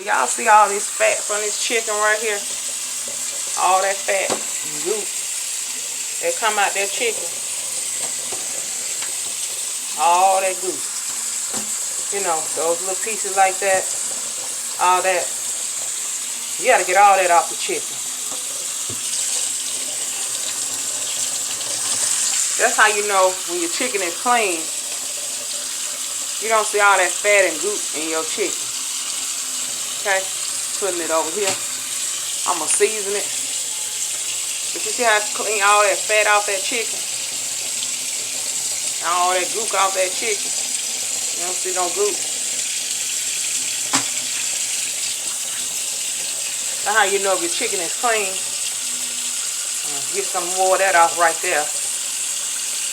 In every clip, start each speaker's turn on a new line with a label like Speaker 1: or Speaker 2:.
Speaker 1: Y'all see all this fat from this chicken right here? All that fat and goop that come out that chicken. All that goop. You know, those little pieces like that. All that. You gotta get all that off the chicken. That's how you know when your chicken is clean. You don't see all that fat and goop in your chicken. Okay? Putting it over here. I'm gonna season it. But you see how I clean all that fat off that chicken? All that goop off that chicken. You don't see no goop. That's how you know if your chicken is clean. Get some more of that off right there.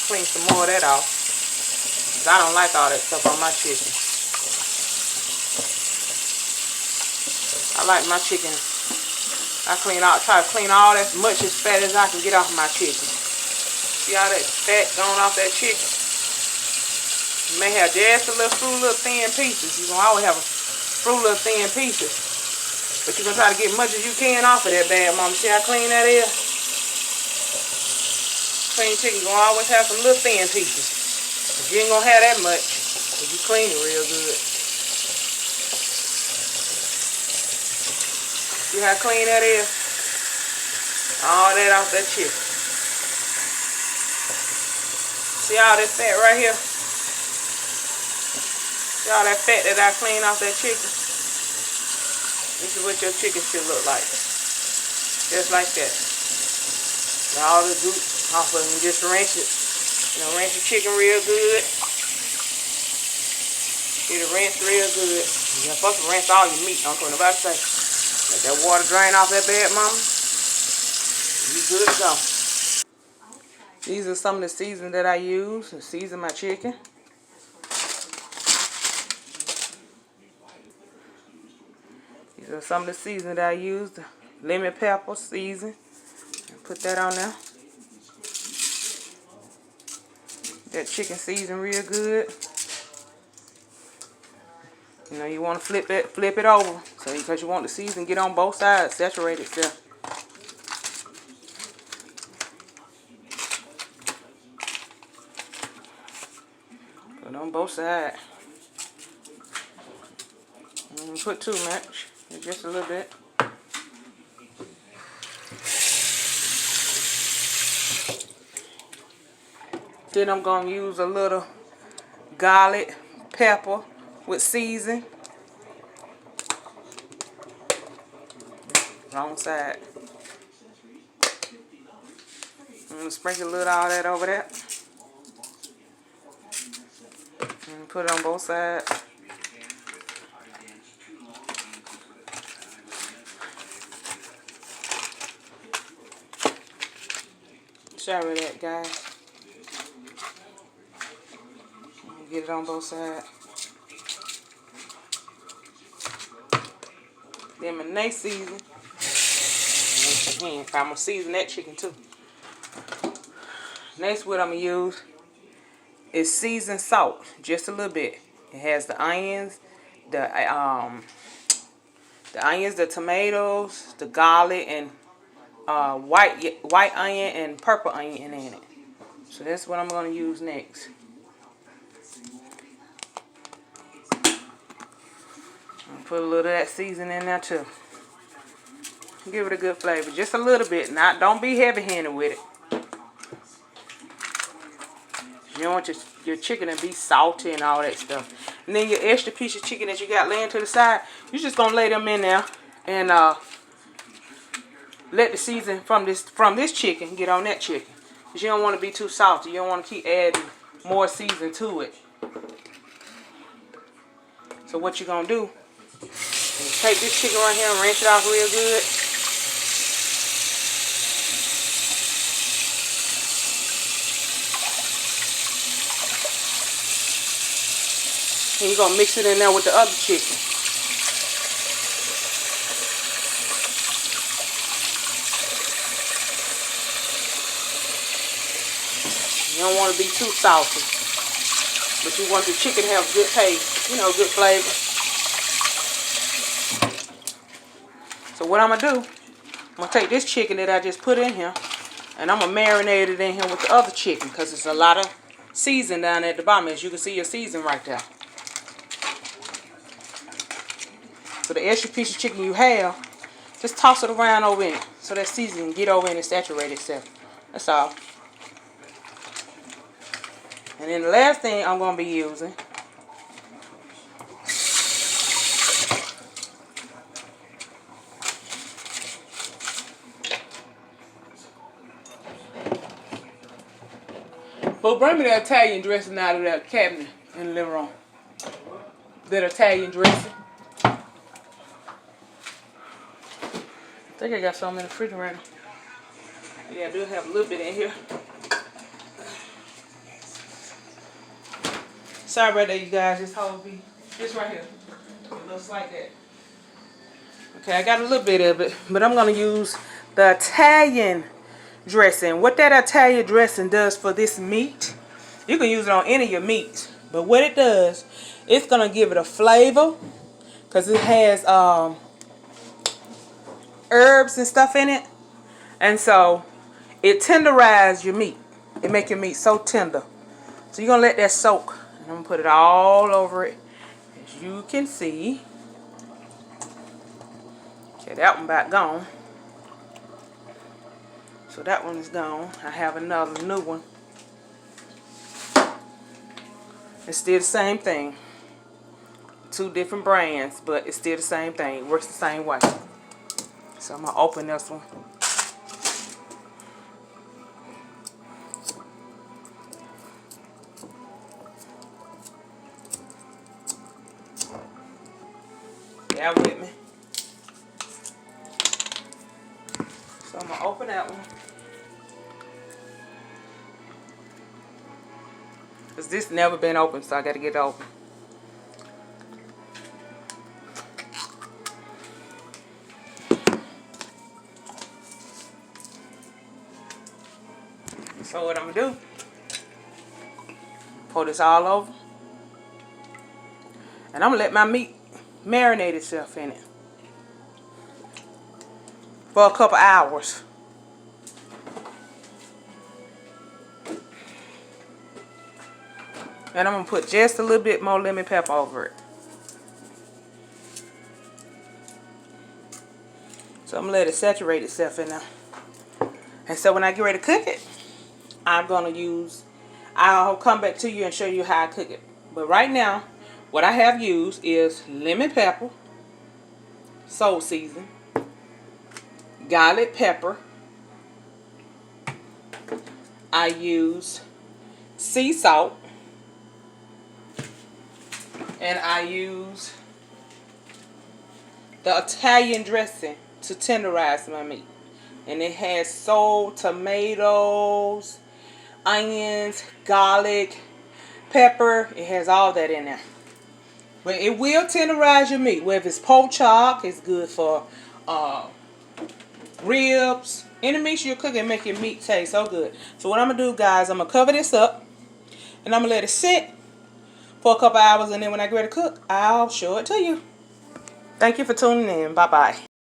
Speaker 1: Clean some more of that off. Because I don't like all that stuff on my chicken. I like my chicken. I try to clean all as much as fat as I can get off my chicken. See all that fat going off that chicken? You may have just a little few little thin pieces. You're going to always have a few little thin pieces. But you're going to try to get as much as you can off of that bad mama. See how clean that is? Clean chicken, you're going to always have some little thin pieces. But you ain't going to have that much if you clean it real good. See how clean that is? All that off that chicken. See all that fat right here? See all that fat that I cleaned off that chicken? This is what your chicken should look like. Just like that. And all the goop off of it and just rinse it. You know, rinse your chicken real good. Get it rinsed real good. You're supposed to rinse all your meat. I'm going to say. Let that water drain off that bad mama. You good to go. These are some of the seasonings that I use to season my chicken. These are some of the seasonings that I use. The lemon pepper season. Put that on there. That chicken season real good. You know, you want to flip it over. So because you want the season get on both sides, saturate itself. Put it on both sides. Put too much. Just a little bit. Then I'm going to use a little garlic pepper with season. Wrong side. I'm going to sprinkle a little all that over there. And put it on both sides. Sorry that, guys. Get it on both sides. Then my next season, I'm gonna season that chicken too. Next, what I'm gonna use is seasoned salt, just a little bit. It has the onions, the tomatoes, the garlic, and white onion and purple onion in it. So that's what I'm gonna use next. Put a little of that seasoning in there too. Give it a good flavor. Just a little bit. Don't be heavy-handed with it. You don't want your chicken to be salty and all that stuff. And then your extra piece of chicken that you got laying to the side, you're just going to lay them in there and let the season from this chicken get on that chicken. Because you don't want to be too salty. You don't want to keep adding more season to it. So what you're going to do, take this chicken right here and rinse it off real good. And you're going to mix it in there with the other chicken. You don't want to be too salty. But you want the chicken to have good taste, you know, good flavor. So what I'm going to do, I'm going to take this chicken that I just put in here, and I'm going to marinate it in here with the other chicken, because there's a lot of season down at the bottom. As you can see, your season right there. So the extra piece of chicken you have, just toss it around over in it, so that seasoning get over in and saturate itself. That's all. And then the last thing I'm going to be using well, bring me that Italian dressing out of that cabinet in the living room. That Italian dressing. I think I got some in the refrigerator. Yeah, I do have a little bit in here. Sorry about that, you guys. This whole be this right here. It looks like that. Okay, I got a little bit of it, but I'm going to use the Italian dressing. What that Italian dressing does for this meat, you can use it on any of your meats, but what it does, it's going to give it a flavor, because it has herbs and stuff in it, and so it tenderizes your meat. It makes your meat so tender. So you're going to let that soak. And I'm going to put it all over it, as you can see. Okay, that one about gone. So that one is gone. I have another new one. It's still the same thing. 2 different brands, but it's still the same thing. It works the same way. So I'm going to open this one. Bear with me. So I'm going to open that one. Because this never been open, so I got to get it open. So what I'm going to do, pour this all over. And I'm going to let my meat marinate itself in it for a couple hours. And I'm going to put just a little bit more lemon pepper over it. So I'm going to let it saturate itself in there. And so when I get ready to cook it, I'll come back to you and show you how I cook it. But right now, what I have used is lemon pepper, salt season, garlic pepper. I use sea salt. And I use the Italian dressing to tenderize my meat. And it has salt, tomatoes, onions, garlic, pepper. It has all that in there. But it will tenderize your meat. Whether it's pork chop, it's good for ribs. Any meat you're cooking, make your meat taste so good. So what I'm going to do, guys, I'm going to cover this up. And I'm going to let it sit for a couple hours. And then when I get ready to cook, I'll show it to you. Thank you for tuning in. Bye-bye.